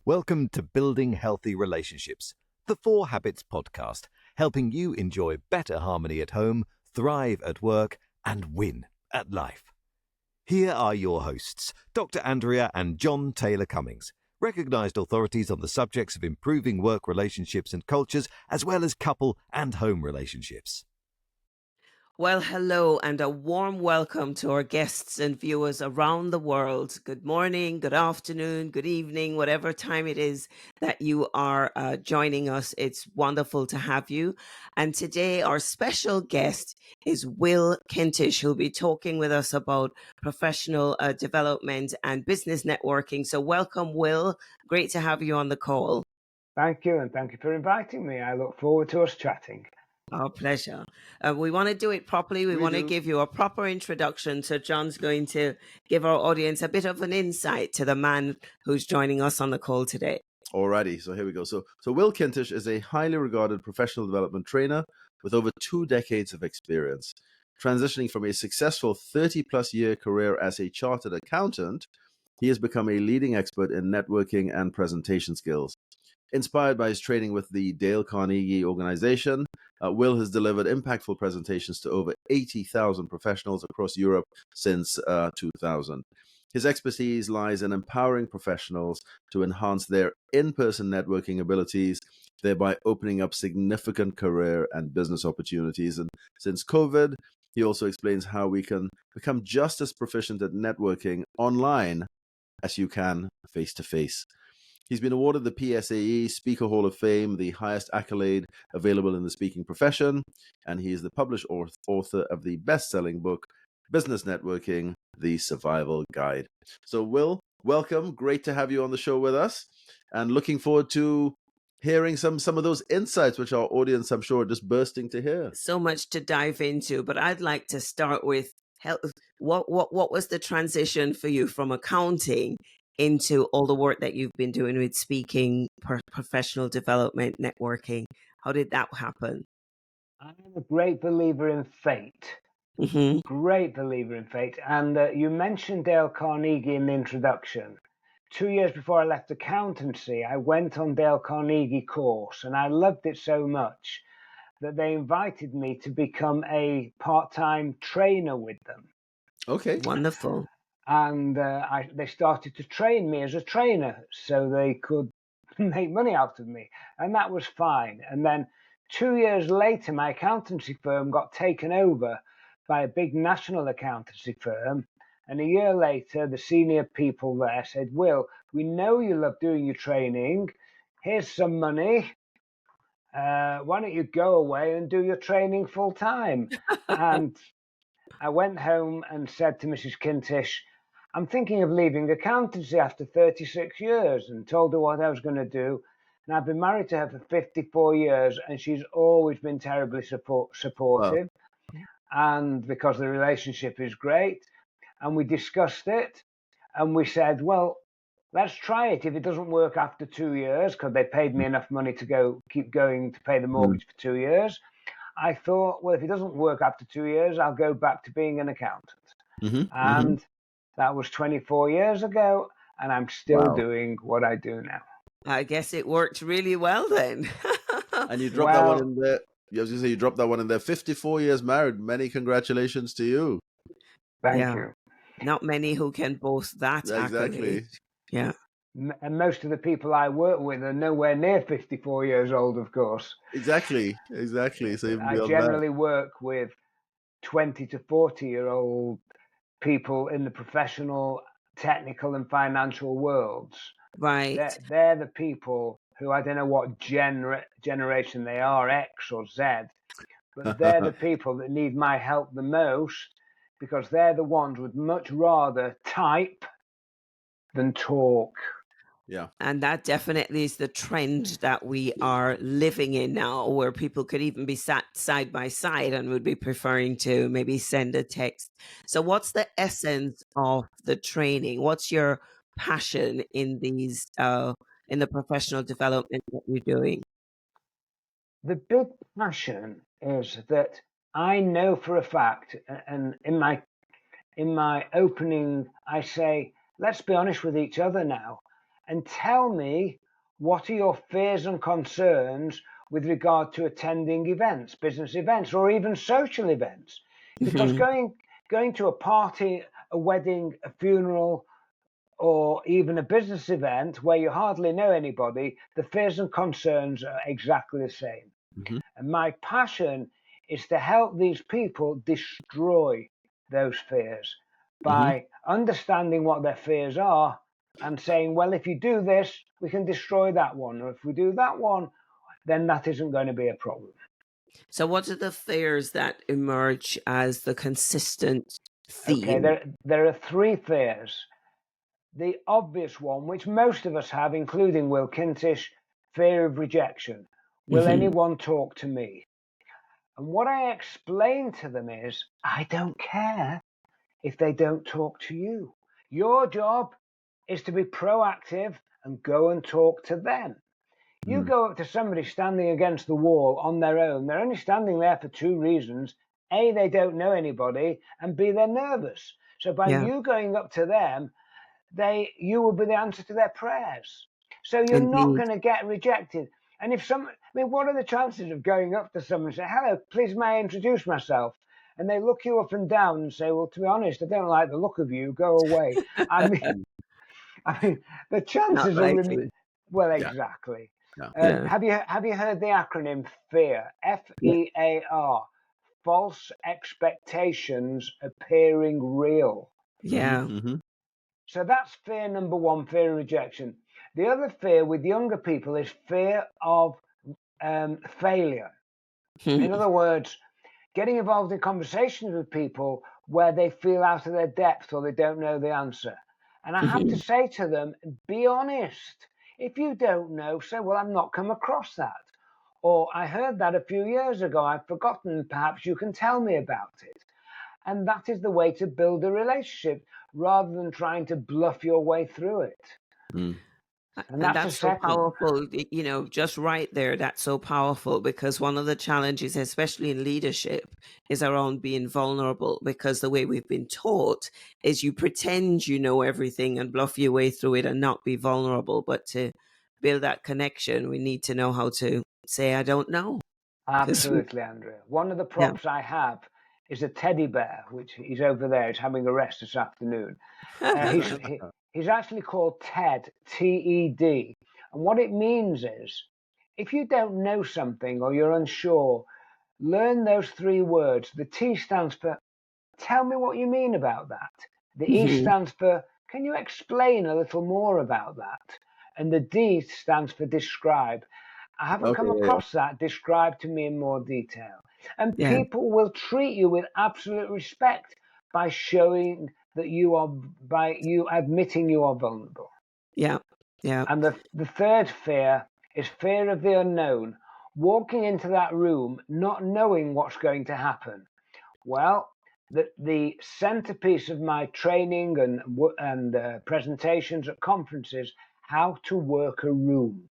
Welcome to Building Healthy Relationships, the 4 Habits podcast, helping you enjoy better harmony at home, thrive at work, and win at life. Here are your hosts, Dr. Andrea and John Taylor-Cummings, recognized authorities on the subjects of improving work relationships and cultures, as well as couple and home relationships. Well, hello and a warm welcome to our guests and viewers around the world. Good morning, good afternoon, good evening, whatever time it is that you are joining us. It's wonderful to have you. And today our special guest is Will Kintish, who'll be talking with us about professional development and business networking. So welcome, Will. Great to have you on the call. Thank you, and thank you for inviting me. I look forward to us chatting. Our pleasure. We want to do it properly. We want to give you a proper introduction. So John's going to give our audience a bit of an insight to the man who's joining us on the call today. Alrighty, so here we go. So Will Kintish is a highly regarded professional development trainer with over 2 decades of experience. Transitioning from a successful 30-plus year career as a chartered accountant, he has become a leading expert in networking and presentation skills. Inspired by his training with the Dale Carnegie organization, Will has delivered impactful presentations to over 80,000 professionals across Europe since 2000. His expertise lies in empowering professionals to enhance their in-person networking abilities, thereby opening up significant career and business opportunities. And since COVID, he also explains how we can become just as proficient at networking online as you can face-to-face. He's been awarded the PSAE Speaker Hall of Fame, the highest accolade available in the speaking profession, and he is the published author of the best-selling book, Business Networking, The Survival Guide. So, Will, welcome. Great to have you on the show with us, and looking forward to hearing some of those insights, which our audience, I'm sure, are just bursting to hear. So much to dive into, but I'd like to start with what was the transition for you from accounting into all the work that you've been doing with speaking, professional development, networking? How did that happen? I'm a great believer in fate. Mm-hmm. Great believer in fate. And you mentioned Dale Carnegie in the introduction. 2 years before I left accountancy, I went on Dale Carnegie course, and I loved it so much that they invited me to become a part-time trainer with them. Okay. Wonderful. And they started to train me as a trainer so they could make money out of me. And that was fine. And then 2 years later, my accountancy firm got taken over by a big national accountancy firm. And a year later, the senior people there said, Will, we know you love doing your training. Here's some money. Why don't you go away and do your training full time? And I went home and said to Mrs. Kintish, I'm thinking of leaving accountancy after 36 years, and told her what I was going to do. And I've been married to her for 54 years, and she's always been terribly supportive. Wow. And because the relationship is great, and we discussed it, and we said, well, let's try it. If it doesn't work after 2 years, because they paid me enough money to keep going to pay the mortgage for 2 years, I thought, well, if it doesn't work after 2 years, I'll go back to being an accountant. And that was 24 years ago, and I'm still doing what I do now. I guess it worked really well then. And you dropped that one in there. I was going to say, you dropped that one in there. 54 years married. Many congratulations to you. Thank you. Not many who can boast that. Exactly. Accolade. Yeah. And most of the people I work with are nowhere near 54 years old, of course. Exactly. So I generally work with 20 to 40-year-old people in the professional, technical, and financial worlds. Right. They're the people who, I don't know what generation they are, X or Z, but they're the people that need my help the most, because they're the ones who would much rather type than talk. Yeah. And that definitely is the trend that we are living in now, where people could even be sat side by side and would be preferring to maybe send a text. So what's the essence of the training? What's your passion in these in the professional development that you're doing? The big passion is that I know for a fact, and in my opening, I say, let's be honest with each other now. and tell me what are your fears and concerns with regard to attending events, business events, or even social events. Because going to a party, a wedding, a funeral, or even a business event where you hardly know anybody, the fears and concerns are exactly the same. Mhm. And my passion is to help these people destroy those fears by understanding what their fears are and saying, well, if you do this, we can destroy that one. Or if we do that one, then that isn't going to be a problem. So what are the fears that emerge as the consistent Okay, theme? there are three fears. The obvious one, which most of us have, including Will Kintish, fear of rejection. Will anyone talk to me? And what I explain to them is, I don't care if they don't talk to you. Your job is to be proactive and go and talk to them. You go up to somebody standing against the wall on their own, they're only standing there for two reasons. A, they don't know anybody, and B, they're nervous. So by Yeah, you going up to them, you will be the answer to their prayers. So you're not indeed. going to get rejected. And what are the chances of going up to someone and say, hello, please may I introduce myself? And they look you up and down and say, well, to be honest, I don't like the look of you, go away. I mean, I mean, the Not chances are really, likely. well, Yeah. exactly. Yeah. Yeah. Have you heard the acronym FEAR? FEAR. False expectations appearing real. Yeah. So that's fear number one, fear of rejection. The other fear with younger people is fear of failure. In other words, getting involved in conversations with people where they feel out of their depth or they don't know the answer. And I have to say to them, be honest. If you don't know, say, well, I've not come across that. Or I heard that a few years ago, I've forgotten, perhaps you can tell me about it. And that is the way to build a relationship rather than trying to bluff your way through it. And And that's a that's so second. powerful, just right there. That's so powerful because one of the challenges, especially in leadership, is around being vulnerable because the way we've been taught is you pretend you know everything and bluff your way through it and not be vulnerable. But to build that connection, we need to know how to say, I don't know. 'Cause Absolutely, Andrea. One of the yeah. props I have is a teddy bear, which he's over there. He's having a rest this afternoon. He's actually called Ted, Ted. And what it means is if you don't know something or you're unsure, learn those three words. The T stands for tell me what you mean about that. The E stands for can you explain a little more about that? And the D stands for describe. I haven't Okay. come across that. Describe to me in more detail. And Yeah. people will treat you with absolute respect by showing that by you admitting you are vulnerable. Yeah. Yeah. And the third fear is fear of the unknown, walking into that room not knowing what's going to happen. Well, the centerpiece of my training and presentations at conferences, how to work a room.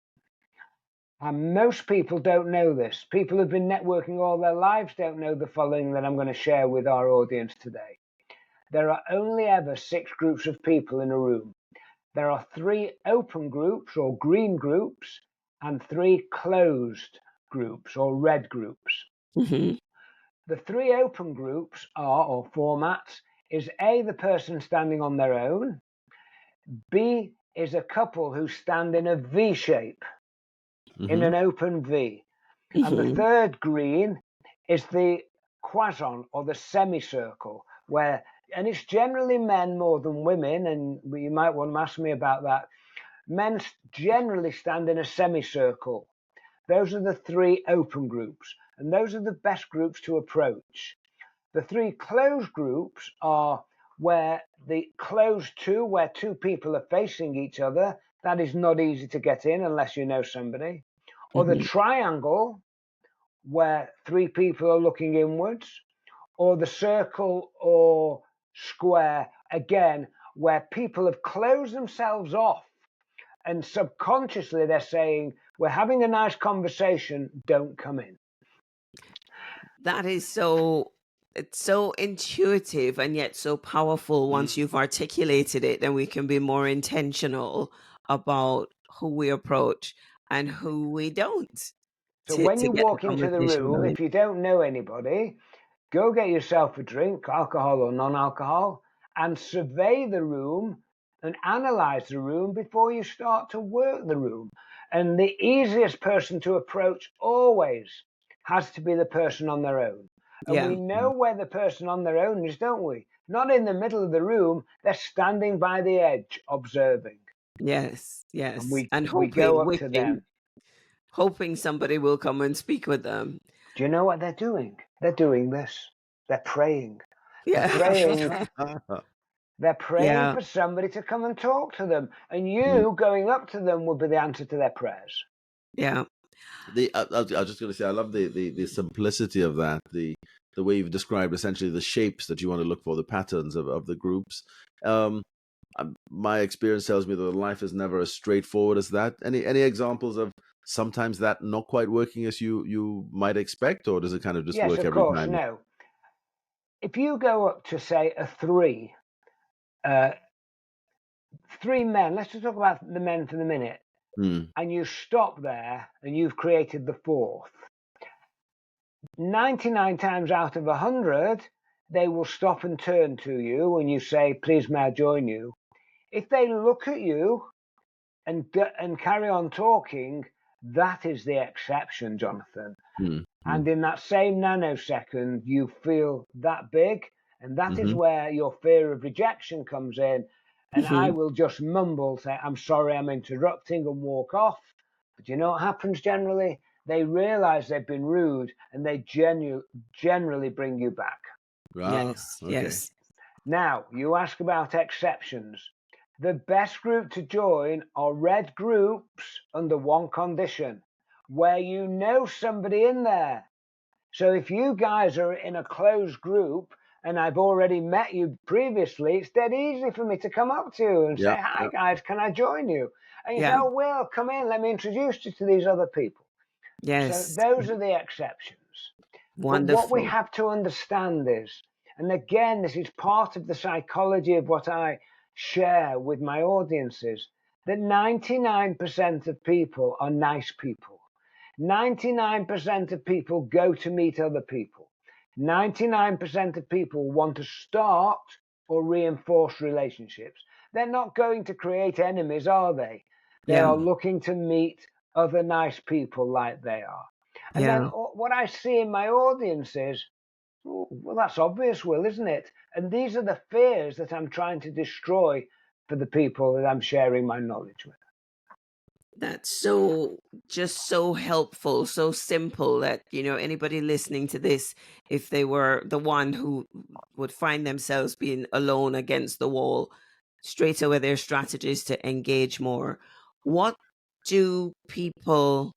And most people don't know this. People who've been networking all their lives don't know the following that I'm going to share with our audience today. There are only ever 6 groups of people in a room. There are 3 open groups or green groups and 3 closed groups or red groups. The 3 open groups are, or formats, is A, the person standing on their own. B is a couple who stand in a V shape, in an open V. And the third green is the quadrant or the semicircle, and it's generally men more than women, and you might want to ask me about that. Men generally stand in a semicircle. Those are the 3 open groups, and those are the best groups to approach. The 3 closed groups are where the closed 2, where 2 people are facing each other. That is not easy to get in unless you know somebody. Or the triangle, where 3 people are looking inwards. Or the circle or square, again, where people have closed themselves off and subconsciously they're saying, we're having a nice conversation, don't come in. That is it's so intuitive and yet so powerful once you've articulated it, then we can be more intentional about who we approach and who we don't So to when you get the walk into the conversation room, going. if you don't know anybody, go get yourself a drink, alcohol or non-alcohol, and survey the room and analyze the room before you start to work the room. And the easiest person to approach always has to be the person on their own. And Yeah. we know where the person on their own is, don't we? Not in the middle of the room, they're standing by the edge observing. Yes. And Yes. we And go hoping, up to them. hoping somebody will come and speak with them. Do you know what they're doing? They're doing this. They're praying. They're Yeah. praying. They're praying Yeah. for somebody to come and talk to them. And Mm. you going up to them will be the answer to their prayers. Yeah. I was just going to say, I love the simplicity of that, the way you've described essentially the shapes that you want to look for, the patterns of the groups. My experience tells me that life is never as straightforward as that. Any examples of sometimes that not quite working as you might expect, or does it kind of just Yes, work of every course. time? No. If you go up to, say, a three men, let's just talk about the men for the minute, and you stop there and you've created the fourth, 99 times out of 100, they will stop and turn to you when you say, please may I join you. If they look at you and carry on talking, that is the exception, Jonathan. And in that same nanosecond, you feel that big, and that is where your fear of rejection comes in. And I will just mumble, say, I'm sorry, I'm interrupting, and walk off. But you know what happens generally? They realize they've been rude, and they generally bring you back. Yes. Okay. Yes. Now, you ask about exceptions. The best group to join are red groups under one condition, where you know somebody in there. So if you guys are in a closed group and I've already met you previously, it's dead easy for me to come up to you and say, hi guys, can I join you? And you say, oh, Will, come in, let me introduce you to these other people. So Yes. those are the exceptions. But what we Wonderful. have to understand is, and again, this is part of the psychology of what I share with my audiences, that 99% of people are nice people. 99% of people go to meet other people. 99% of people want to start or reinforce relationships. They're not going to create enemies, are they? They Yeah. are looking to meet other nice people like they are. And then what I see in my audience is, well, that's obvious, Will, isn't it? And these are the fears that I'm trying to destroy for the people that I'm sharing my knowledge with. That's just so helpful, so simple that, anybody listening to this, if they were the one who would find themselves being alone against the wall, straight away their strategies to engage more. What do people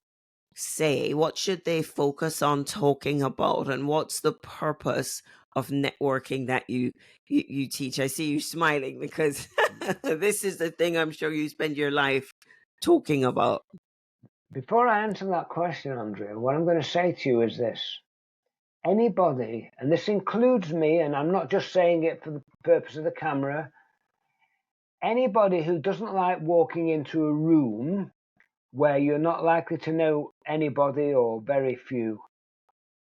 say? What should they focus on talking about? And what's the purpose of networking that you teach? I see you smiling because this is the thing I'm sure you spend your life talking about. Before I answer that question, Andrea, what I'm going to say to you is this. Anybody, and this includes me, and I'm not just saying it for the purpose of the camera, anybody who doesn't like walking into a room where you're not likely to know anybody or very few,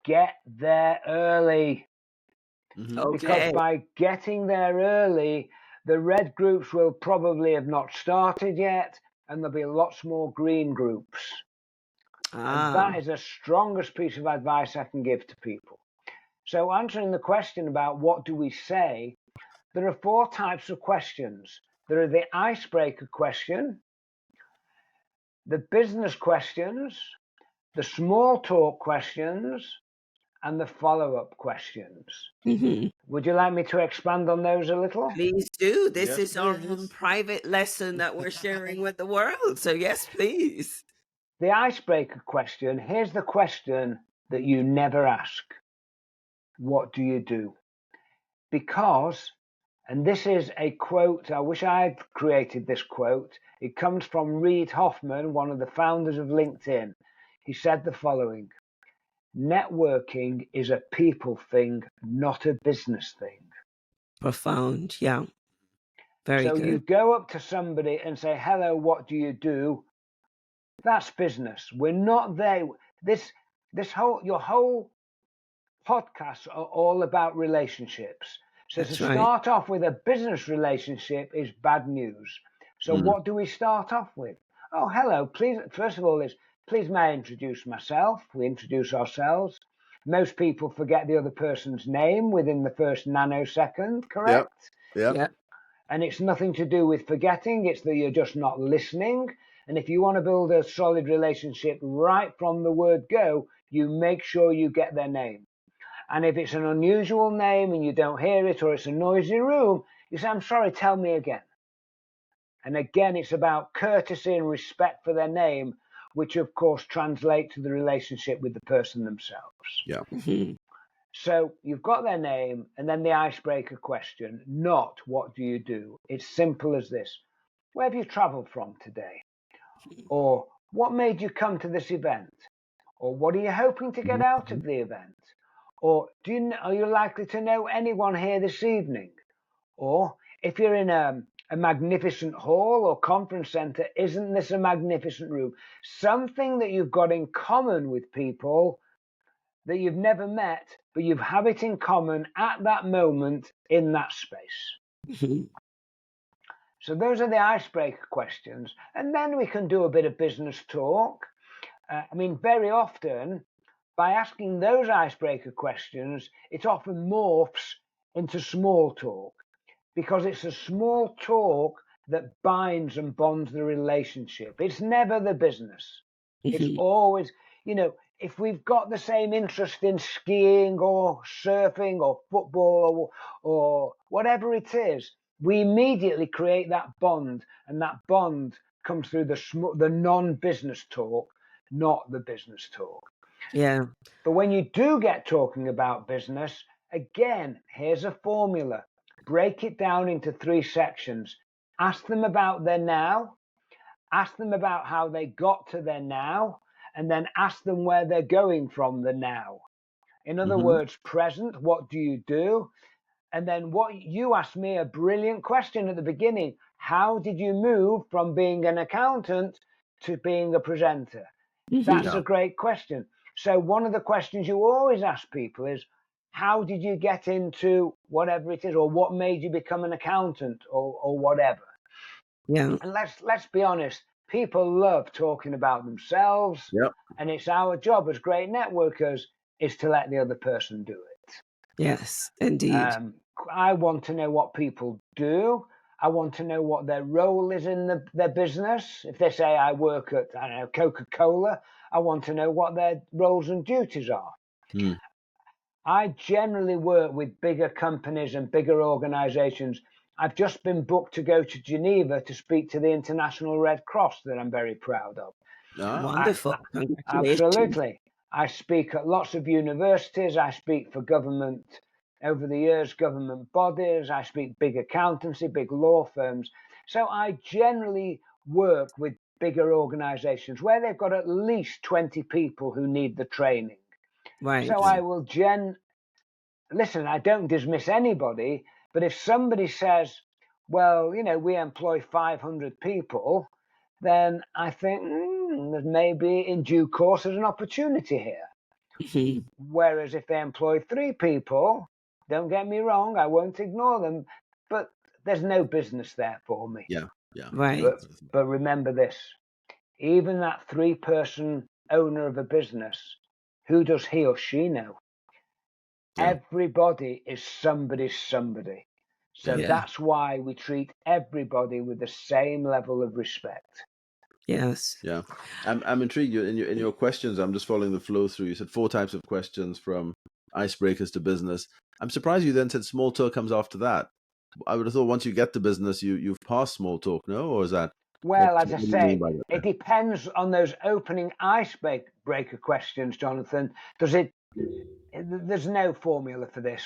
get there early. Because Okay. by getting there early, the red groups will probably have not started yet, and there'll be lots more green groups. And that is the strongest piece of advice I can give to people. So answering the question about what do we say, there are 4 types of questions. There are the icebreaker question, the business questions, the small talk questions, and the follow-up questions. Would you like me to expand on those a little? Please do. This Yes, is our please. own private lesson that we're sharing with the world. So yes, please. The icebreaker question, here's the question that you never ask. What do you do? Because, and this is a quote, I wish I had created this quote. It comes from Reid Hoffman, one of the founders of LinkedIn. He said the following: networking is a people thing, not a business thing. Profound. Yeah. Very So you good. go up to somebody and say, hello, what do you do? That's business. We're not there. Your whole podcasts are all about relationships. So to That's right. start off with a business relationship is bad news. So Mm. what do we start off with? Oh, hello, please. First of all, please may I introduce myself? We introduce ourselves. Most people forget the other person's name within the first nanosecond, Yep. correct? Yep. Yeah. And it's nothing to do with forgetting, it's that you're just not listening. And if you want to build a solid relationship right from the word go, you make sure you get their name. And if it's an unusual name and you don't hear it, or it's a noisy room, you say, I'm sorry, tell me again. And again, it's about courtesy and respect for their name, which of course translate to the relationship with the person themselves. Yeah. Mhm. So you've got their name and then the icebreaker question, not what do you do? It's simple as this. Where have you traveled from today? Or what made you come to this event? Or what are you hoping to get out of the event? Or are you likely to know anyone here this evening? Or if you're in a magnificent hall or conference center, isn't this a magnificent room? Something that you've got in common with people that you've never met, but you have it in common at that moment in that space. Mhm. So those are the icebreaker questions. And then we can do a bit of business talk. Very often, by asking those icebreaker questions, it often morphs into small talk because it's a small talk that binds and bonds the relationship. It's never the business. It's Mhm. always, if we've got the same interest in skiing or surfing or football or whatever it is, we immediately create that bond, and that bond comes through the non-business talk, not the business talk. Yeah. But when you do get talking about business, again, here's a formula. Break it down into 3 sections. Ask them about their now, ask them about how they got to their now, and then ask them where they're going from the now. In other Mm-hmm. words, present, what do you do? And then what you asked me a brilliant question at the beginning. How did you move from being an accountant to being a presenter? Mhm. That's Yeah. a great question. So one of the questions you always ask people is, how did you get into whatever it is, or what made you become an accountant, or whatever? Yeah. And let's be honest, people love talking about themselves, Yep. and it's our job as great networkers is to let the other person do it. Yes, indeed. I want to know what people do. I want to know what their role is in their business. If they say I work at, I don't know, Coca-Cola, I want to know what their roles and duties are. Mm. I generally work with bigger companies and bigger organizations. I've just been booked to go to Geneva to speak to the International Red Cross that I'm very proud of. Ah. I, Wonderful. Congratulations. Absolutely. I speak at lots of universities. I speak for government over the years, government bodies. I speak big accountancy, big law firms. So I generally work with bigger organizations where they've got at least 20 people who need the training. Right. So Yeah. I will listen, I don't dismiss anybody, but if somebody says, well, we employ 500 people, then I think that maybe in due course there's an opportunity here. Mhm. Whereas if they employ 3 people, don't get me wrong, I won't ignore them, but there's no business there for me. Yeah. Yeah. Right. But but remember this, even that 3-person owner of a business, who does he or she know? Yeah. Everybody is somebody's somebody. So Yeah. Yeah. that's why we treat everybody with the same level of respect. Yes. Yeah. I'm intrigued. In your questions, I'm just following the flow through. You said 4 types of questions from icebreakers to business. I'm surprised you then said small talk comes after that. I would have thought once you get to business, you've passed small talk, no? Or is that Well, as I what do you mean say, by that? it depends on those opening icebreaker questions, Jonathan. There's no formula for this.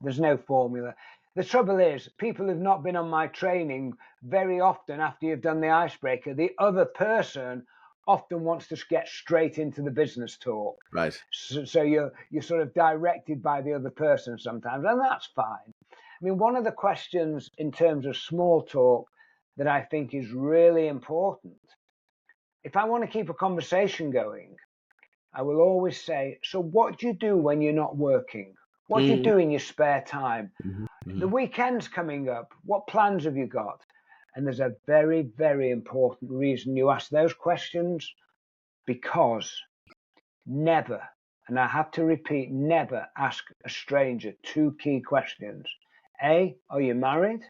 There's no formula. The trouble is, people who've not been on my training, very often after you've done the icebreaker, the other person often wants to get straight into the business talk. Right. So you're sort of directed by the other person sometimes, and that's fine. I mean, one of the questions in terms of small talk that I think is really important, if I want to keep a conversation going, I will always say, so what do you do when you're not working? What do you do in your spare time? The weekend's coming up. What plans have you got? And there's a very, very important reason you ask those questions, because never, and I have to repeat, never ask a stranger two key questions. A, are you married?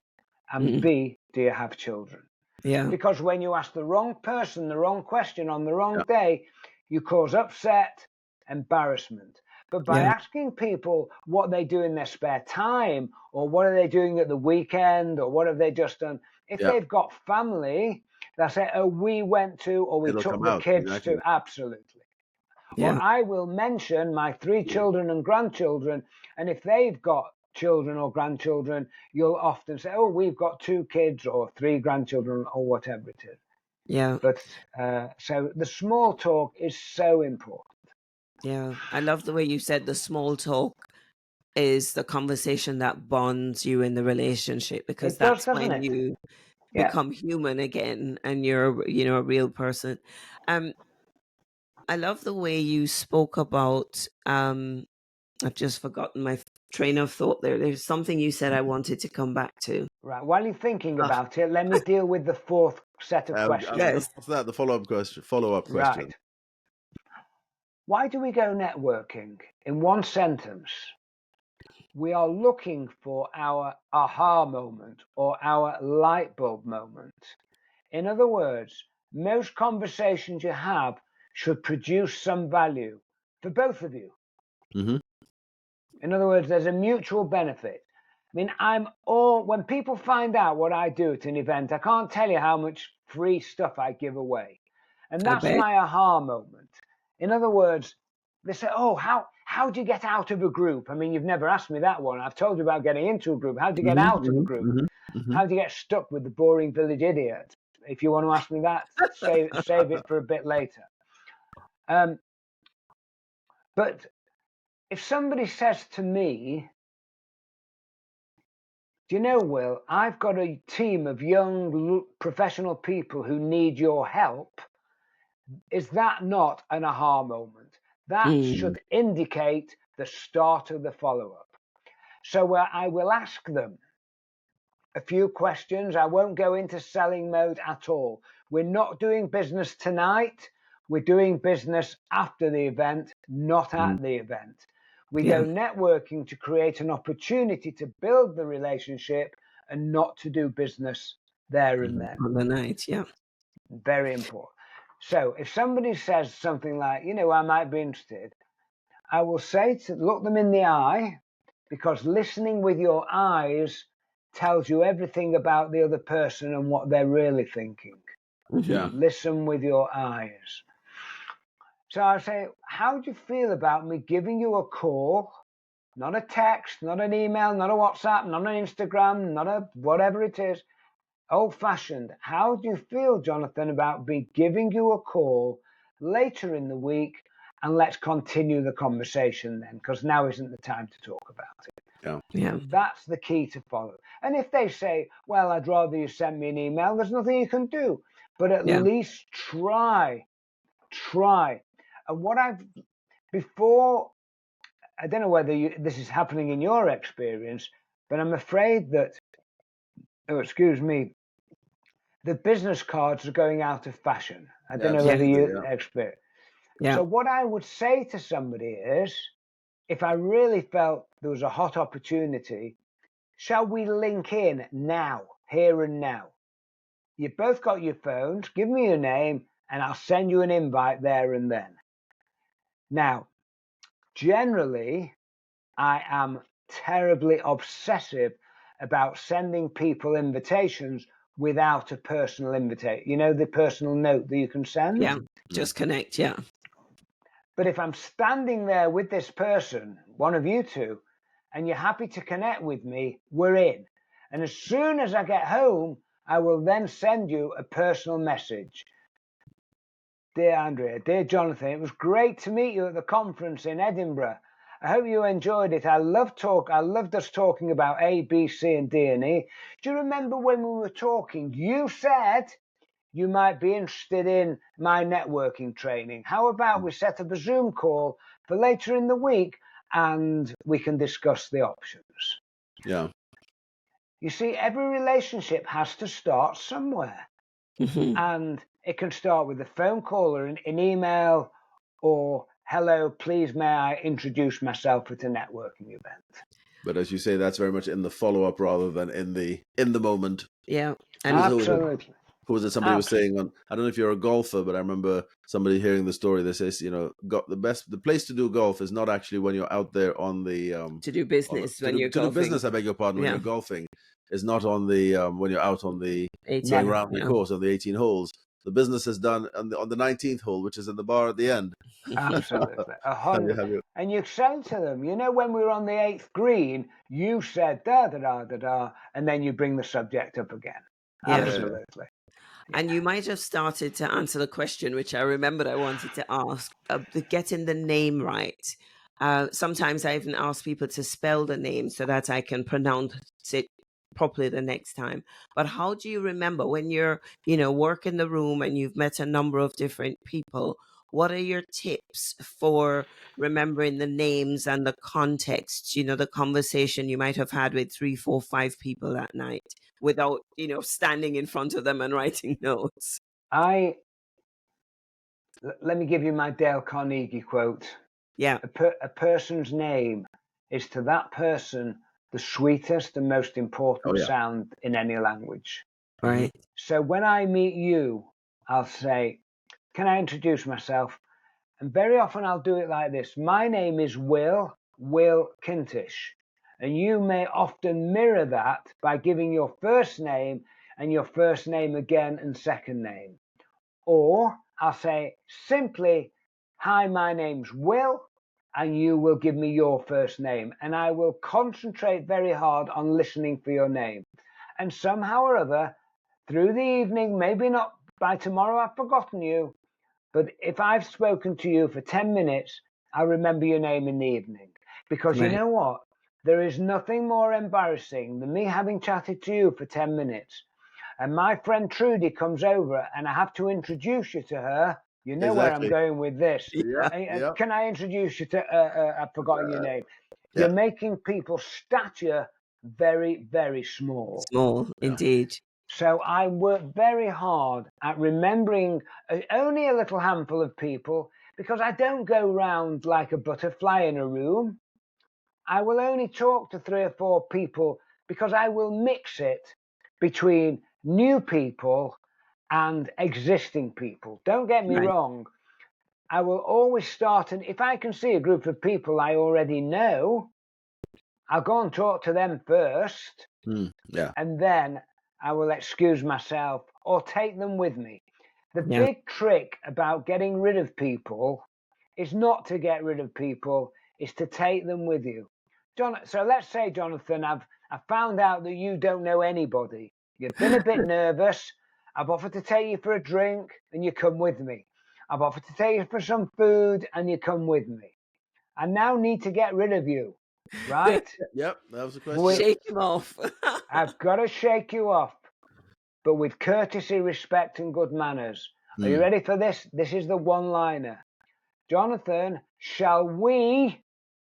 And B, do you have children? Yeah. Because when you ask the wrong person the wrong question on the wrong day, you cause upset, embarrassment. But by asking people what they do in their spare time, or what are they doing at the weekend, or what have they just done, if they've got family, they'll say, oh, we went to, or we It'll took come the out, kids exactly. to. Absolutely. Or Yeah. I will mention my 3 children and grandchildren, and if they've got children or grandchildren, you'll often say, oh, we've got 2 kids or 3 grandchildren or whatever it is. Yeah. But so the small talk is so important. Yeah. I love the way you said the small talk is the conversation that bonds you in the relationship, because It does, that's doesn't when it? you Yeah. become human again and you're, you know, a real person. I love the way you spoke about, I've just forgotten my train of thought there. There's something you said I wanted to come back to. Right. While you're thinking Ah, about it, let me deal with the 4th set of questions. yes. After that, the follow-up question. Right. Why do we go networking? In one sentence, we are looking for our aha moment or our light bulb moment. In other words, most conversations you have should produce some value for both of you. Mm-hmm. In other words, there's a mutual benefit. I mean, when people find out what I do at an event, I can't tell you how much free stuff I give away. And I that's bet. my aha moment. In other words, they say, oh, how do you get out of a group? I mean, you've never asked me that one. I've told you about getting into a group. How do you get out of a group? How do you get stuck with the boring village idiot? If you want to ask me that, save it for a bit later. But if somebody says to me, do you know, Will, I've got a team of young professional people who need your help, is that not an aha moment? That should indicate the start of the follow-up. So I will ask them a few questions. I won't go into selling mode at all. We're not doing business tonight. We're doing business after the event, not at the event. We go networking to create an opportunity to build the relationship and not to do business there and then. On the night, yeah. Very important. So if somebody says something like, you know, I might be interested, I will say to look them in the eye, because listening with your eyes tells you everything about the other person and what they're really thinking. Yeah. Listen with your eyes. So I say, how do you feel about me giving you a call? Not a text, not an email, not a WhatsApp, not an Instagram, not a whatever it is. Old-fashioned. How do you feel, Jonathan, about me giving you a call later in the week, and let's continue the conversation then, because now isn't the time to talk about it. Yeah. So that's the key to follow. And if they say, well, I'd rather you send me an email, there's nothing you can do. But at least try. And before, I don't know whether this is happening in your experience, but I'm afraid that, excuse me, the business cards are going out of fashion. I don't know whether you experience. Yeah. So what I would say to somebody is, if I really felt there was a hot opportunity, shall we link in now, here and now? You've both got your phones, give me your name, and I'll send you an invite there and then. Now, generally, I am terribly obsessive about sending people invitations without a personal invitation. You know, the personal note that you can send? Yeah. Just connect. Yeah. But if I'm standing there with this person, one of you two, and you're happy to connect with me, we're in. And as soon as I get home, I will then send you a personal message. Dear Andrea, dear Jonathan, it was great to meet you at the conference in Edinburgh. I hope you enjoyed it. I loved us talking about A, B, C, and D and E. Do you remember when we were talking? You said you might be interested in my networking training. How about we set up a Zoom call for later in the week and we can discuss the options? Yeah. You see, every relationship has to start somewhere. Mhm. And it can start with a phone call or an email or, hello, please may I introduce myself at a networking event. But as you say, that's very much in the follow-up rather than in the moment. Yeah. And Absolutely. Who was it? Somebody was saying on, I don't know if you're a golfer, but I remember somebody hearing the story that says, the place to do golf is not actually when you're out there on the to do business when you're to do golfing. business. I beg your pardon. When Yeah. you're golfing, is not on the when you're out on the 18, going around the yeah. course on the 18 holes. The business is done on the 19th hole, which is in the bar at the end. Absolutely. Have you? And you say to them, when we were on the 8th green, you said da da da da da, and then you bring the subject up again. Yeah. Absolutely. And you might have started to answer the question, which I remembered I wanted to ask, getting the name right. Sometimes I even ask people to spell the name so that I can pronounce it properly the next time. But how do you remember when you're, work in the room and you've met a number of different people? What are your tips for remembering the names and the context, the conversation you might have had with 3, 4, 5 people that night without, standing in front of them and writing notes? Let me give you my Dale Carnegie quote. Yeah. A person's name is to that person the sweetest and most important sound in any language. Right. So when I meet you, I'll say, can I introduce myself? And very often I'll do it like this. My name is Will Kintish. And you may often mirror that by giving your first name and your first name again and second name. Or I'll say simply, hi, my name's Will, and you will give me your first name. And I will concentrate very hard on listening for your name. And somehow or other, through the evening, maybe not by tomorrow, I've forgotten you. But if I've spoken to you for 10 minutes, I'll remember your name in the evening. Because you know what? There is nothing more embarrassing than me having chatted to you for 10 minutes. And my friend Trudy comes over and I have to introduce you to her. You know where I'm going with this. Yeah. Can I introduce you to, I've forgotten your name. You're making people's stature very, very small. Small, indeed. So I work very hard at remembering only a little handful of people because I don't go round like a butterfly in a room. I will only talk to 3 or 4 people because I will mix it between new people and existing people. Don't get me wrong. I will always start, and if I can see a group of people I already know, I'll go and talk to them first. And then I will excuse myself or take them with me. The big trick about getting rid of people is not to get rid of people, is to take them with you. So let's say, Jonathan, I found out that you don't know anybody. You've been a bit nervous. I've offered to take you for a drink and you come with me. I've offered to take you for some food and you come with me. I now need to get rid of you, right? Yep, that was the question. Shake him off. I've got to shake you off, but with courtesy, respect, and good manners. Are you ready for this? This is the one-liner. Jonathan, shall we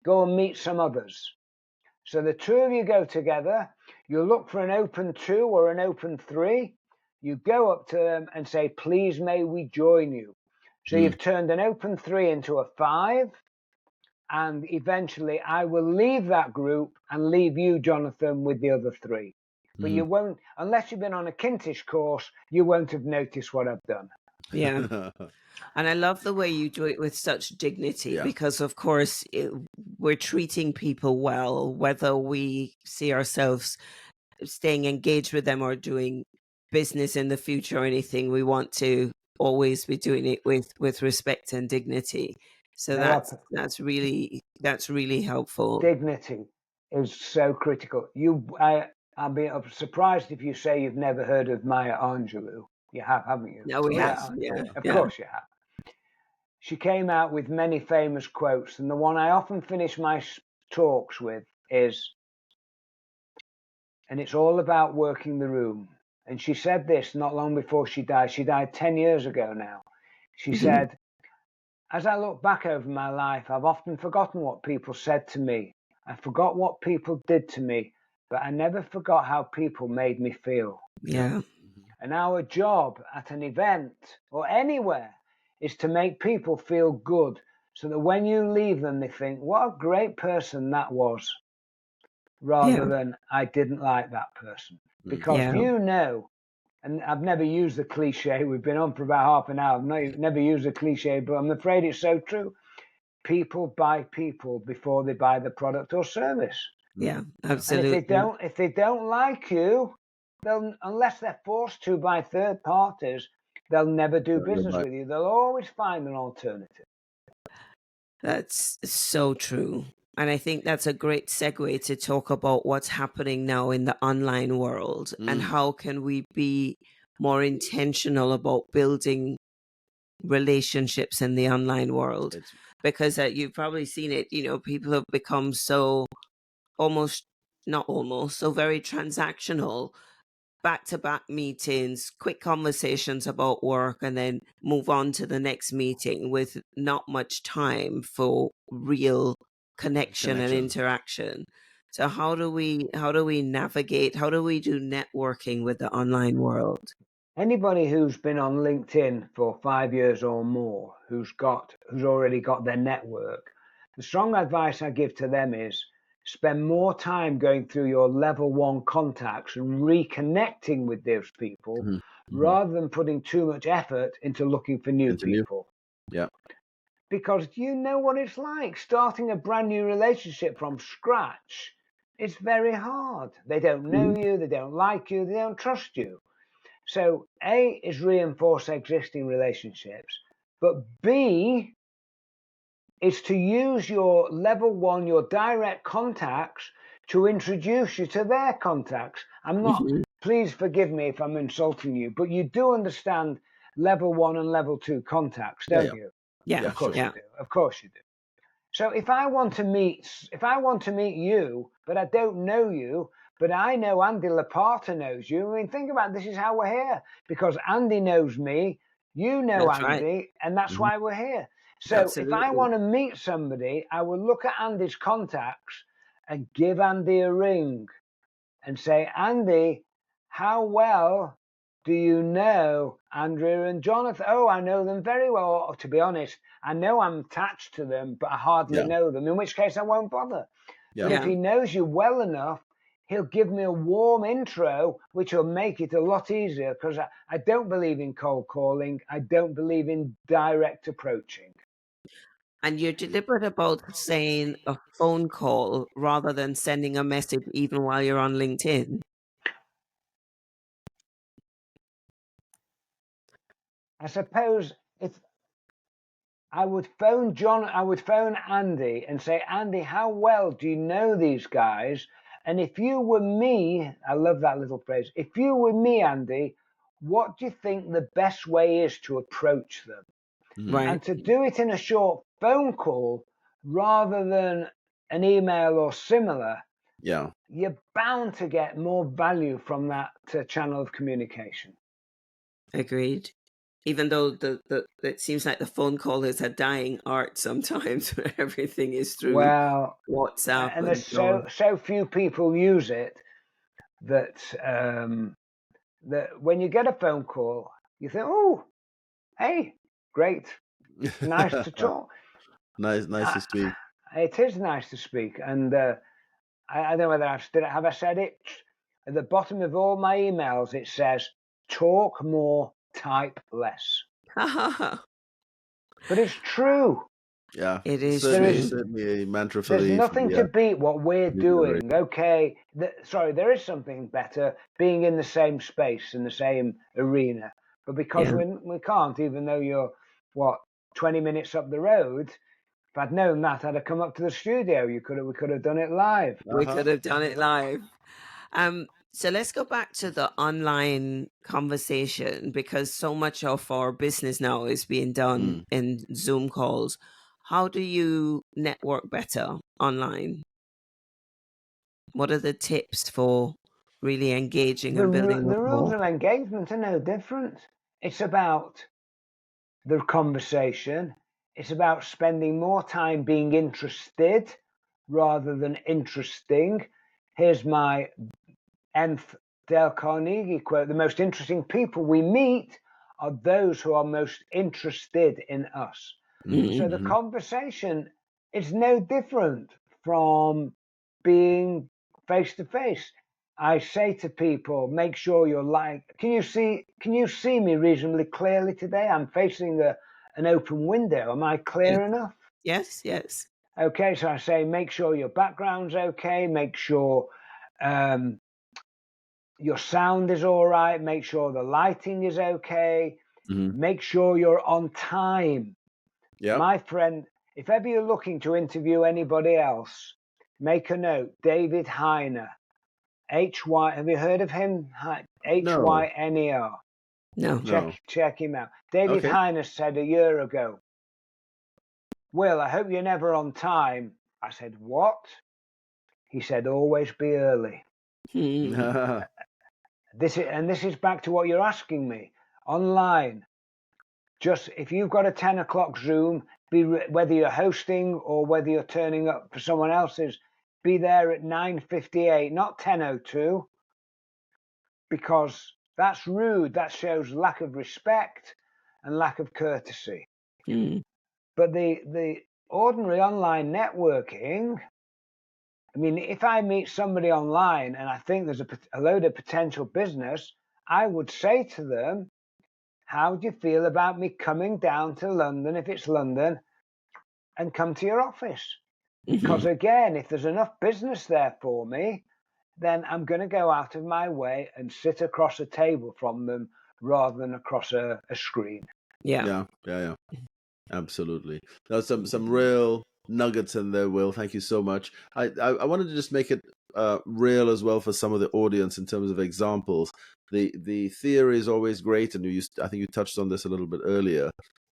go and meet some others? So the 2 of you go together. You look for an open 2 or an open 3. You go up to them and say, please, may we join you? So you've turned an open 3 into a 5. And eventually I will leave that group and leave you, Jonathan, with the other 3. But you won't, unless you've been on a Kintish course, you won't have noticed what I've done. Yeah. And I love the way you do it with such dignity because, of course, we're treating people well, whether we see ourselves staying engaged with them or doing business in the future or anything. We want to always be doing it with respect and dignity. So that's really helpful. Dignity is so critical. I'll be surprised if you say you've never heard of Maya Angelou. You have, haven't you? No, we have. Yeah. Of course you have. she came out with many famous quotes, and the one I often finish my talks with is, and it's all about working the room. And she said this not long before she died. She died 10 years ago now. She said, as I look back over my life, I've often forgotten what people said to me. I forgot what people did to me, but I never forgot how people made me feel. Yeah. And our job at an event or anywhere is to make people feel good, so that when you leave them, they think, what a great person that was, rather than I didn't like that person. Because you know, and I've never used the cliche, we've been on for about half an hour, I've never used the cliche, but I'm afraid it's so true. People buy people before they buy the product or service. Yeah, And absolutely. if they don't like you, they'll, unless they're forced to by third parties, they'll never do business with you. They'll always find an alternative. That's so true. And I think that's a great segue to talk about what's happening now in the online world and how can we be more intentional about building relationships in the online world. Because you've probably seen it, you know, people have become so so very transactional, back-to-back meetings, quick conversations about work, and then move on to the next meeting with not much time for real connection and interaction. So how do we navigate, how do we do networking with the online world? Anybody who's been on LinkedIn for 5 years or more, who's already got their network, the strong advice I give to them is spend more time going through your level 1 contacts and reconnecting with those people rather than putting too much effort into looking for new people. Yeah. Because you know what it's like starting a brand new relationship from scratch. It's very hard. They don't know you, they don't like you, they don't trust you. So A is reinforce existing relationships, but B is to use your level 1, your direct contacts, to introduce you to their contacts. I'm not, please forgive me if I'm insulting you, but you do understand level 1 and level 2 contacts, don't you? Yeah, of course you do. Of course you do. So if I want to meet you, but I don't know you, but I know Andy Laparta knows you. I mean, think about it, this is how we're here, because Andy knows me, you know That's Andy, right. and that's why we're here. So if I want to meet somebody, I will look at Andy's contacts and give Andy a ring and say, Andy, how well do you know Andrea and Jonathan? Oh, I know them very well. Or, to be honest, I know I'm attached to them, but I hardly know them, in which case I won't bother. But if he knows you well enough, he'll give me a warm intro, which will make it a lot easier, because I don't believe in cold calling. I don't believe in direct approaching. And you're deliberate about saying a phone call rather than sending a message even while you're on LinkedIn. I suppose if I would phone Andy and say, Andy, how well do you know these guys? And if you were me, I love that little phrase. If you were me, Andy, what do you think the best way is to approach them? Right. And to do it in a short phone call rather than an email or similar, you're bound to get more value from that channel of communication. Agreed. Even though it seems like the phone call is a dying art sometimes, where everything is through WhatsApp. And there's so few people use it that that when you get a phone call, you think, oh, hey, great, nice to talk. Nice to speak. It is nice to speak, and I don't know whether have I said it. At the bottom of all my emails, it says, "Talk more, type less." But it's true. Yeah, it is. Certainly a mantra for There's nothing to beat what we're doing. Okay, there is something better, being in the same space, in the same arena. But because we can't, even though you're 20 minutes up the road. If I'd known that, I'd have come up to the studio. We could have done it live. We could have done it live. So let's go back to the online conversation, because so much of our business now is being done in Zoom calls. How do you network better online? What are the tips for really engaging and building The rules rapport? of engagement are no different. It's about the conversation. It's about spending more time being interested rather than interesting. Here's my nth Dale Carnegie quote: the most interesting people we meet are those who are most interested in us. So the conversation is no different from being face to face. I say to people, make sure you're like, can you see me reasonably clearly today? I'm facing an open window. Am I clear enough? Yes, yes. Okay, so I say, make sure your background's okay, make sure your sound is all right, make sure the lighting is okay, make sure you're on time. Yeah. My friend, if ever you're looking to interview anybody else, make a note. David Heiner, H-Y, have you heard of him? H-Y-N-E-R. No. No. Check him out. David Okay. Heiner said a year ago, Will, I hope you're never on time. I said, what? He said, always be early. This is back to what you're asking me. Online, just if you've got a 10 o'clock Zoom, whether you're hosting or whether you're turning up for someone else's, be there at 9:58, not 10:02, because that's rude. That shows lack of respect and lack of courtesy. But the ordinary online networking, I mean, if I meet somebody online and I think there's a load of potential business, I would say to them, how do you feel about me coming down to London, if it's London, and come to your office? Because again, if there's enough business there for me, then I'm going to go out of my way and sit across a table from them rather than across a screen. Yeah. Absolutely. There's some real nuggets in there, Will. Thank you so much. I wanted to just make it real as well for some of the audience in terms of examples. The theory is always great, and I think you touched on this a little bit earlier.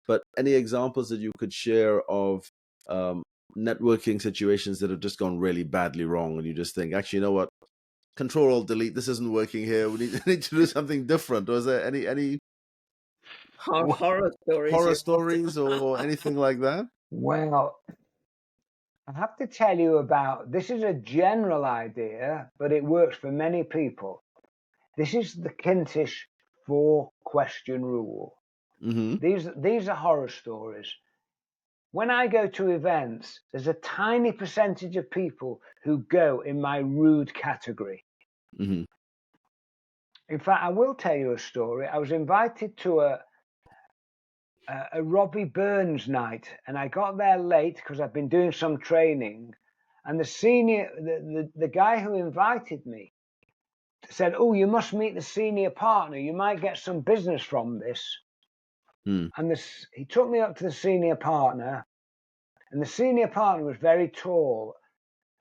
But any examples that you could share of networking situations that have just gone really badly wrong, and you just think, actually, you know what? Control-Alt-Delete. This isn't working here. We need to do something different. Or is there any Horror stories. horror stories or anything like that? Well, I have to tell you about, this is a general idea, but it works for many people. This is the Kintish 4-question rule. These are horror stories. When I go to events, there's a tiny percentage of people who go in my rude category. In fact, I will tell you a story. I was invited to a Robbie Burns night, and I got there late because I've been doing some training. And the guy who invited me said, "Oh, you must meet the senior partner. You might get some business from this." And he took me up to the senior partner, and the senior partner was very tall.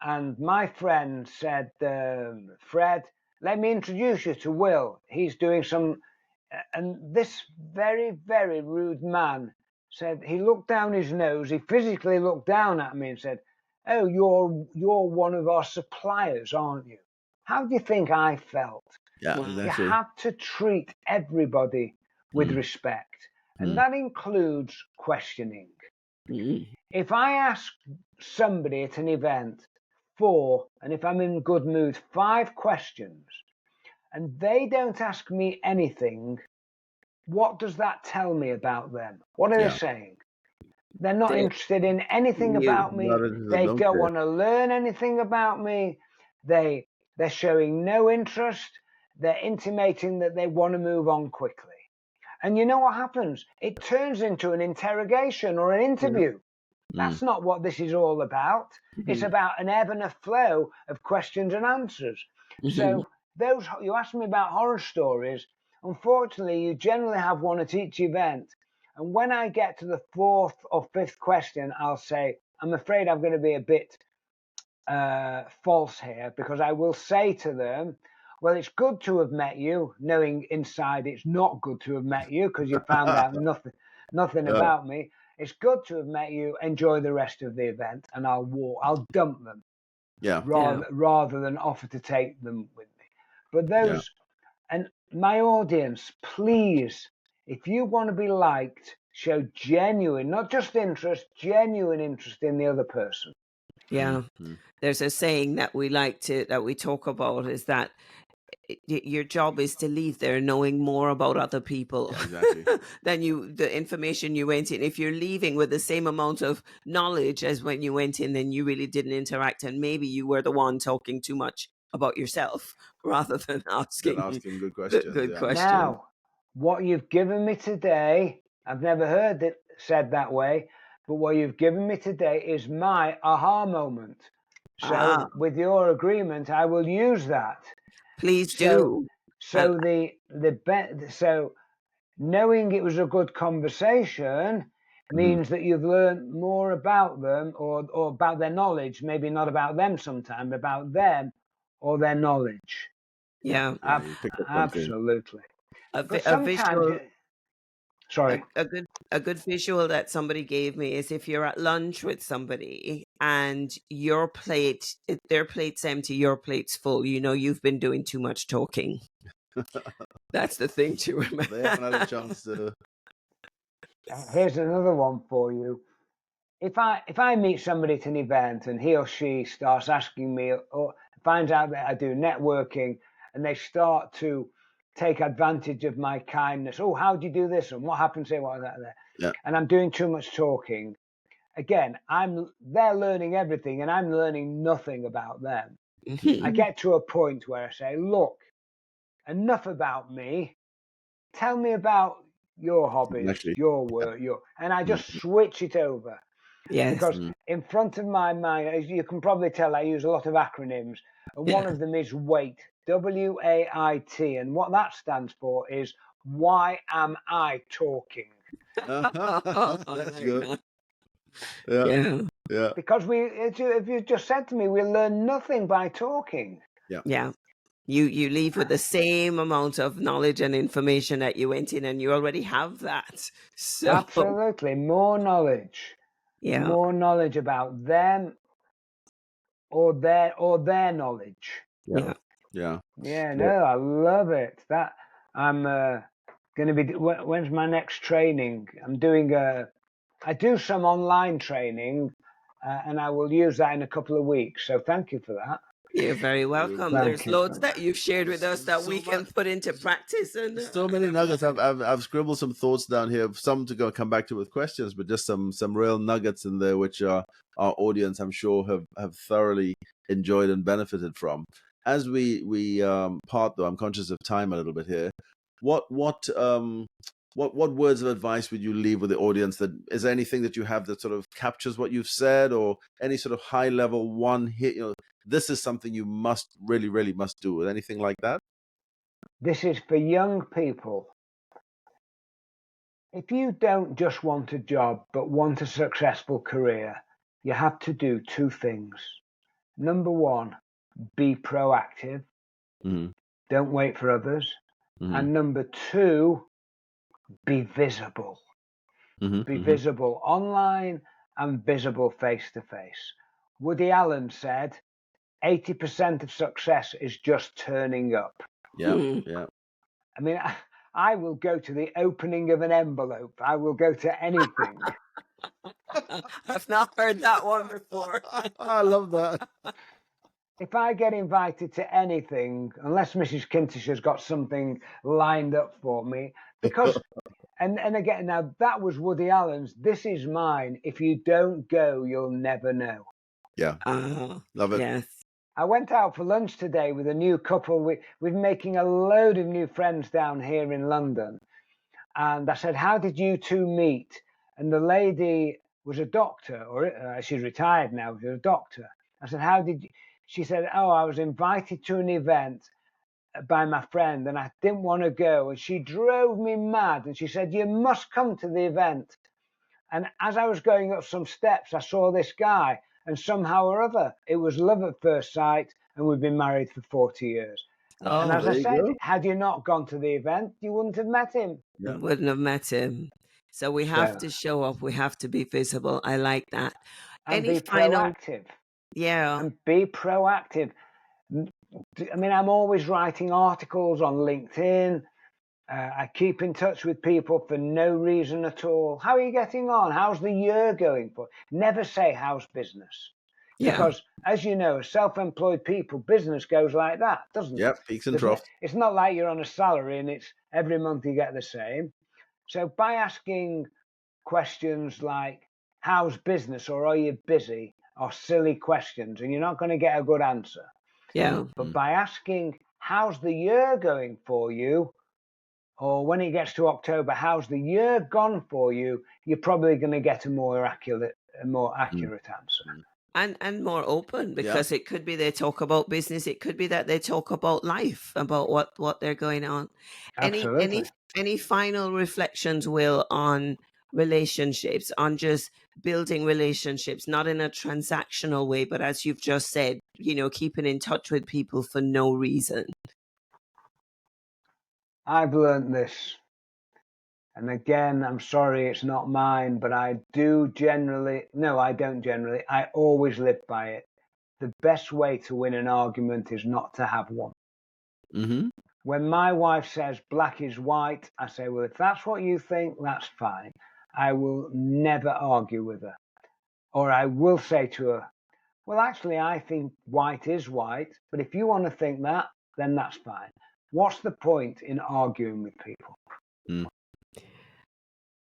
And my friend said, "Fred, let me introduce you to Will. He's doing some." And this very, very rude man said, he looked down his nose, he physically looked down at me and said, "Oh, you're one of our suppliers, aren't you?" How do you think I felt? Yeah, Wow. You exactly. have to treat everybody with respect, and that includes questioning. If I ask somebody at an event and if I'm in good mood, 5 questions, and they don't ask me anything, what does that tell me about them? What are they saying? They're not They're interested in anything you. about me. They don't want to learn anything about me. They're showing no interest. They're intimating that they want to move on quickly. And you know what happens? It turns into an interrogation or an interview. That's not what this is all about. It's about an ebb and a flow of questions and answers. So those, you asked me about horror stories. Unfortunately, you generally have one at each event. And when I get to the 4th or 5th question, I'll say, I'm afraid I'm going to be a bit false here, because I will say to them, well, it's good to have met you, knowing inside it's not good to have met you because you found out nothing Yeah, about me. It's good to have met you. Enjoy the rest of the event, and I'll dump them yeah, rather than offer to take them with me. But yeah. those, and my audience, please, if you want to be liked, show genuine, not just interest, genuine interest in the other person. Yeah. Mm-hmm. There's a saying that we talk about is that your job is to leave there knowing more about other people Yeah, exactly. than the information you went in. If you're leaving with the same amount of knowledge as when you went in, then you really didn't interact, and maybe you were the one talking too much about yourself rather than Then asking asking good the questions. good Yeah. questions. Now, what you've given me today, I've never heard it said that way, but what you've given me today is my aha moment. Ah, So, with your agreement, I will use that. please So, do. And so so knowing it was a good conversation Mhm. means that you've learned more about them or about their knowledge, maybe not about them sometimes, but about them or their knowledge. Yeah, yeah, yeah. You picked up something. Absolutely. Because a sometimes, visual sorry, a good visual that somebody gave me is if you're at lunch with somebody and their plate's empty, your plate's full, you know you've been doing too much talking. That's the thing to They haven't had a remember. chance to. here's another one for you. If I meet somebody at an event and he or she starts asking me or finds out that I do networking and they start to take advantage of my kindness, oh, how do you do this and what happens here, what that there, Yeah. and I'm doing too much talking. Again, they're learning everything and I'm learning nothing about them. I Mhm. get to a point where I say, look, enough about me. Tell me about your hobbies, Exactly. your Yeah. work, and I just Mhm. switch it over Yes. because Mhm. in front of my mind, as you can probably tell, I use a lot of acronyms, and one Yeah. of them is WAIT, WAIT, and what that stands for is why am I talking? I That's like good. that. Yeah, Yeah. Because if you just said to me, we learn nothing by talking. yeah, Yeah. You leave with the same amount of knowledge and information that you went in, and you already have that. So Absolutely, yeah. more knowledge about them or their knowledge. yeah, Yeah. yeah. Yeah, no, Yeah. I love it. That I'm going to be. When's my next training? I do some online training, and I will use that in a couple of weeks. So thank you for that. You're very You- welcome. Thank There's you loads for that you've shared with us that we So can much, put into practice. And so many nuggets. I've scribbled some thoughts down here. Some to go come back to with questions, but just some real nuggets in there, which our audience, I'm sure, have thoroughly enjoyed and benefited from. As we part, though, I'm conscious of time a little bit here. What words of advice would you leave with the audience? That is there anything that you have that sort of captures what you've said, or any sort of high level one hit? This is something you must really must do. Anything like that? this is for young people. If you don't just want a job but want a successful career, you have to do two things. Number one, be proactive. Mm-hmm. Don't wait for others. Mm-hmm. And number two, be visible. Be Mm-hmm. visible online and visible face to face. Woody Allen said 80% of success is just turning up. Yeah, hmm, yeah. I mean, I will go to the opening of an envelope, I will go to anything. I've not heard that one before. I love that. If I get invited to anything, unless Mrs. Kintish has got something lined up for me, because and again, now that was Woody Allen's. This is mine. If you don't go, you'll never know. Yeah, love it. Yes. I went out for lunch today with a new couple. We're making a load of new friends down here in London. And I said, how did you two meet? And the lady was a doctor, or she's retired now, she's a doctor. I said, how did you? She said, oh, I was invited to an event by my friend and I didn't want to go. And she drove me mad. And she said, you must come to the event. And as I was going up some steps, I saw this guy. And somehow or other, it was love at first sight. And we've been married for 40 years. And Oh, as I There you said, go. had you not gone to the event, you wouldn't have met him. Yeah. wouldn't have met him. So we have So, to show up. We have to be visible. I like that. and Any be final? proactive. Yeah, And be proactive. I mean, I'm always writing articles on LinkedIn. I keep in touch with people for no reason at all. How are you getting on? How's the year going for? Never say how's business. yeah, Because as you know, self-employed people, business goes like that, doesn't Yeah. it? Peaks and troughs. It's not like you're on a salary and it's every month you get the same. So by asking questions like how's business or are you busy are silly questions and you're not going to get a good answer. yeah. But by asking how's the year going for you, or when it gets to October, how's the year gone for you, you're probably going to get a more accurate answer. Mm. And more open, Yeah. because it could be they talk about business. It could be that they talk about life, about what they're going on. Any Absolutely. any final reflections, Will, on relationships, on just building relationships, not in a transactional way, but as you've just said, keeping in touch with people for no reason. I've learned this. And again, I'm sorry, it's not mine, but I don't generally, I always live by it. The best way to win an argument is not to have one. Mm-hmm. When my wife says black is white, I say, well, if that's what you think, that's fine. I will never argue with her. Or I will say to her, well, actually, I think white is white, but if you want to think that, then that's fine. What's the point in arguing with people? Mm.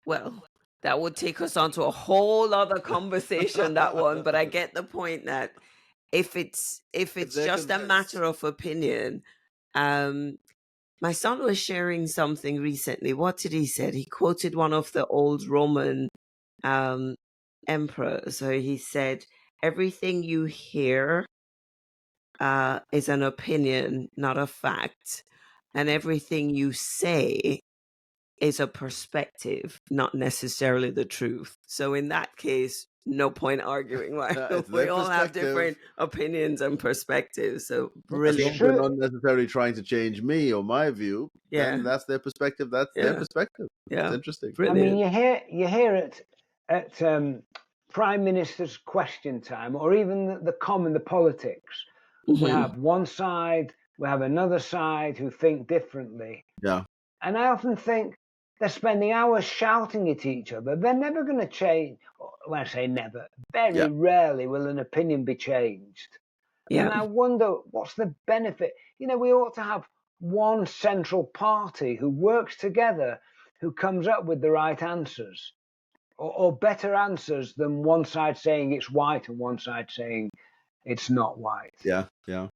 Well, that would take us on to a whole other conversation, that one, but I get the point that if it's they're just a convinced. matter of opinion. My son was sharing something recently. What did he say? He quoted one of the old Roman emperors. So he said, everything you hear is an opinion, not a fact. And everything you say is a perspective, not necessarily the truth. So in that case, no point arguing, right? It's We their all have perspective. different opinions and perspectives. So As long brilliant. as they're not necessarily trying to change me or my view, Yeah. then that's their perspective. That's their Yeah. perspective. Yeah. It's interesting. I mean, Brilliant. you hear it at prime minister's question time, or even the politics. We Mhm. have one side, we have another side who think differently, Yeah. and I often think they're spending hours shouting at each other. They're never going to change. When I say never, very Yeah. rarely will an opinion be changed. Yeah. And I wonder what's the benefit. We ought to have one central party who works together, who comes up with the right answers, or better answers than one side saying it's white and one side saying it's not white. Yeah. Yeah.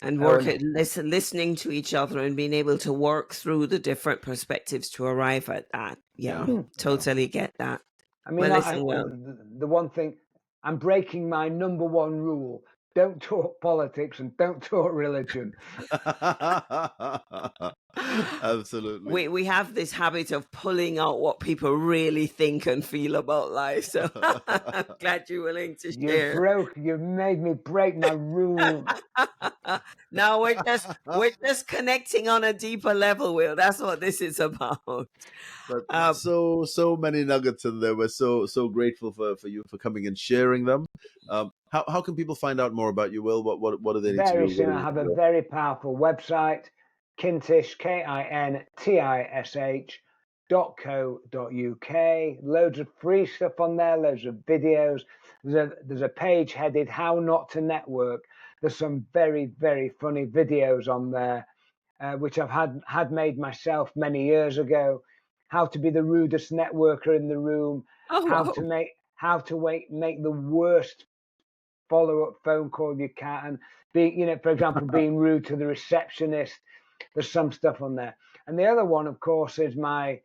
And Oh, and listening to each other and being able to work through the different perspectives to arrive at that. Yeah, Yeah. totally get that. I mean, Well, listen, Will. the one thing, I'm breaking my number one rule: don't talk politics and don't talk religion. Absolutely. We have this habit of pulling out what people really think and feel about life. So I'm glad you're willing to share. You've made me break my rule. No, we're just connecting on a deeper level, Will. That's what this is about. But so many nuggets in there. We're so grateful for you for coming and sharing them. How can people find out more about you, Will? What do they need to Very do? soon, I have a very powerful website, Kintish, KINTISH.co.uk. Loads of free stuff on there, loads of videos. There's a page headed How Not to Network. There's some very, very funny videos on there, which I've had made myself many years ago. How to be the rudest networker in the room, Oh, how wow. to make the worst follow-up phone call you can, for example, being rude to the receptionist. There's some stuff on there. And the other one, of course, is I'd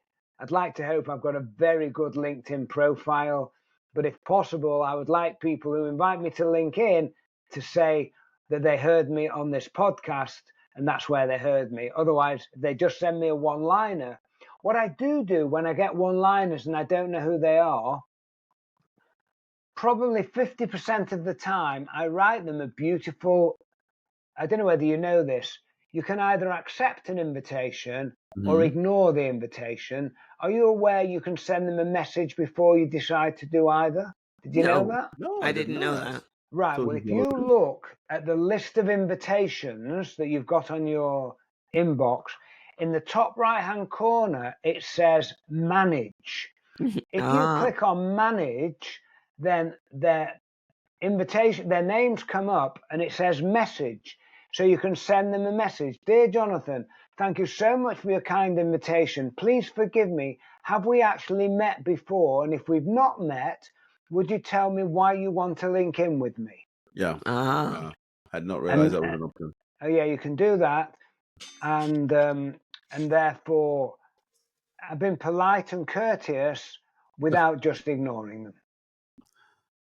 like to hope I've got a very good LinkedIn profile, but if possible, I would like people who invite me to LinkedIn to say that they heard me on this podcast and that's where they heard me. Otherwise, they just send me a one-liner. What I do when I get one-liners and I don't know who they are, probably 50% of the time, I write them a beautiful, I don't know whether you know this, you can either accept an invitation or Mhm. ignore the invitation. Are you aware you can send them a message before you decide to do either? Did you know No, that? No, I I didn't didn't know know that. that. Right. So Well, this is if all you true. look at the list of invitations that you've got on your inbox, in the top right hand corner, it says manage. If you Ah, click on manage, then their names come up and it says message. So you can send them a message. Dear Jonathan, thank you so much for your kind invitation. Please forgive me. Have we actually met before? And if we've not met, would you tell me why you want to link in with me? Yeah. ah, Yeah. I had not realized And that was an option. oh yeah, you can do that. And therefore, I've been polite and courteous without just ignoring them.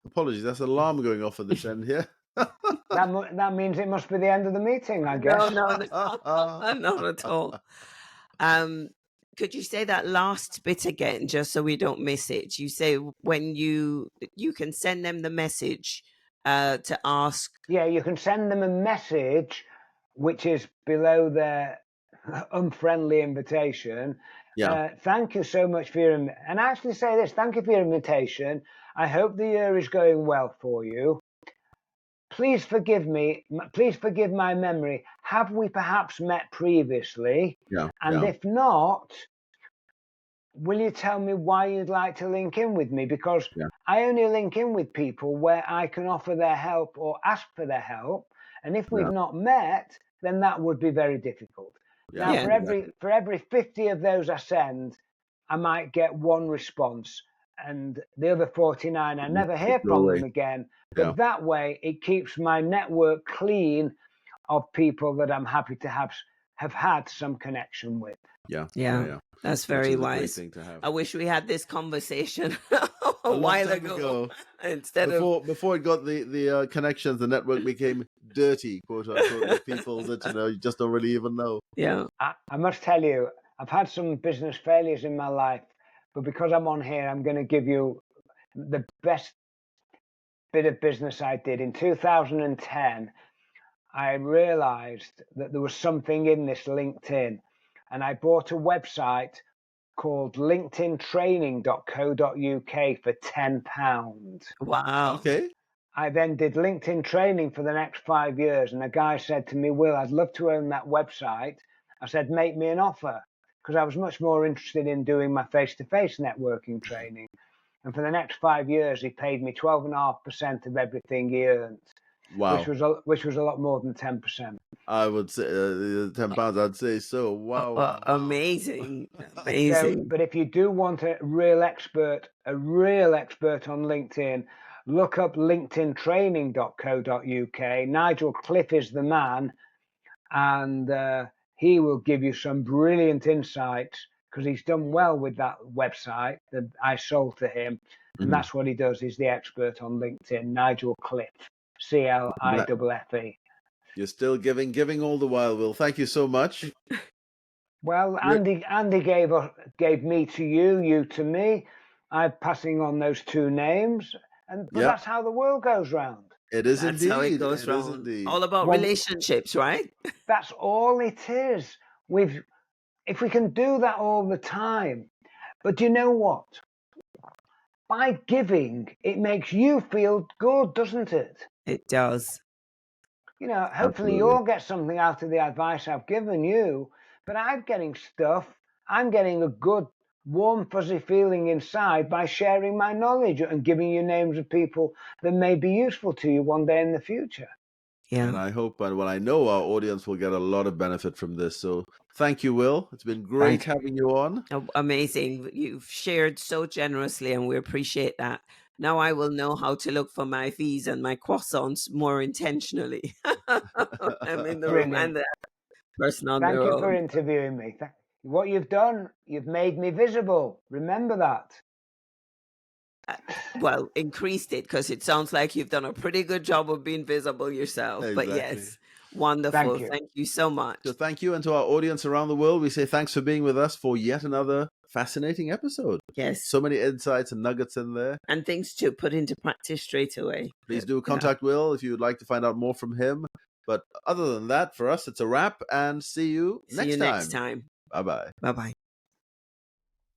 Apologies, that's an alarm going off at this end here. That means it must be the end of the meeting, I no, guess. no, no, not at all. Um, could you say that last bit again, just so we don't miss it? You say when you can send them the message to ask. Yeah, you can send them a message which is below their unfriendly invitation. Yeah. Thank you so much for your and actually say this. Thank you for your invitation. I hope the year is going well for you. Please forgive me. Please forgive my memory. Have we perhaps met previously? Yeah. And Yeah. if not, will you tell me why you'd like to link in with me? Because Yeah. I only link in with people where I can offer their help or ask for their help. And if we've Yeah. not met, then that would be very difficult. Yeah. Now, Yeah. for every 50 of those I send, I might get one response, and the other 49 I never hear Go from away. them again. Yeah. But that way, it keeps my network clean of people that I'm happy to have had some connection with. Yeah. Yeah, Yeah. that's Which very is a great wise. thing to have. I wish we had this conversation A a long while time ago instead of. Before it got the connections, the network became dirty, quote unquote, with people that you just don't really even know. Yeah. I must tell you, I've had some business failures in my life, but because I'm on here, I'm going to give you the best bit of business I did. In 2010, I realized that there was something in this LinkedIn, and I bought a website called linkedintraining.co.uk for £10. Wow. Okay. I then did LinkedIn training for the next 5 years, and a guy said to me, Will, I'd love to own that website. I said, make me an offer, because I was much more interested in doing my face-to-face networking training. And for the next 5 years, he paid me 12.5% of everything he earned, Wow. which was a lot more than 10%. I would say £10. I'd say so. Wow. Amazing. So, Amazing. but if you do want a real expert on LinkedIn, look up linkedintraining.co.uk. Nigel Cliff is the man, and he will give you some brilliant insights because he's done well with that website that I sold to him. And Mhm. that's what he does. He's the expert on LinkedIn, Nigel Cliff, CLIFFE. You're still giving all the while, Will. Thank you so much. Well, You're- Andy gave me to you, you to me. I'm passing on those two names, but Yeah, that's how the world goes round. it is That's how it indeed. goes It is round. indeed. All about Well, relationships, right? that's all it is. If we can do that all the time, but do you know what? By giving, it makes you feel good, doesn't it? It does. Hopefully Absolutely. you'll get something out of the advice I've given you, but I'm getting stuff. I'm getting a good, warm, fuzzy feeling inside by sharing my knowledge and giving you names of people that may be useful to you one day in the future. Yeah. And I hope, and well, I know our audience will get a lot of benefit from this. So thank you, Will. It's been great having you on. Amazing. You've shared so generously, and we appreciate that. Now I will know how to look for my fees and my croissants more intentionally. I'm in the room and Brilliant. the person on Thank their you for own. interviewing me. What you've done, you've made me visible. Remember that. Well, increased it because it sounds like you've done a pretty good job of being visible yourself. But Exactly. yes, wonderful. Thank you. Thank you so much. So thank you, and to our audience around the world, we say thanks for being with us for yet another fascinating episode. Yes. So many insights and nuggets in there. And things to put into practice straight away. Please do contact Will if you would like to find out more from him. But other than that, for us, it's a wrap, and see you See you next time. Bye-bye. Bye-bye.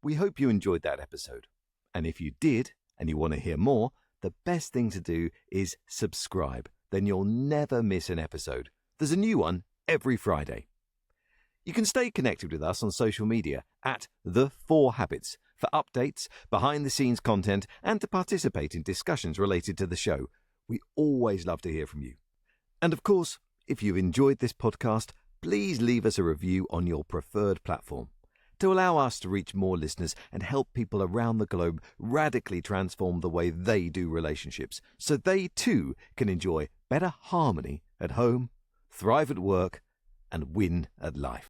We hope you enjoyed that episode. And if you did, and you want to hear more, the best thing to do is subscribe. Then you'll never miss an episode. There's a new one every Friday. You can stay connected with us on social media at The 4 Habits for updates, behind-the-scenes content, and to participate in discussions related to the show. We always love to hear from you. And of course, if you've enjoyed this podcast, please leave us a review on your preferred platform to allow us to reach more listeners and help people around the globe radically transform the way they do relationships so they too can enjoy better harmony at home, thrive at work, and win at life.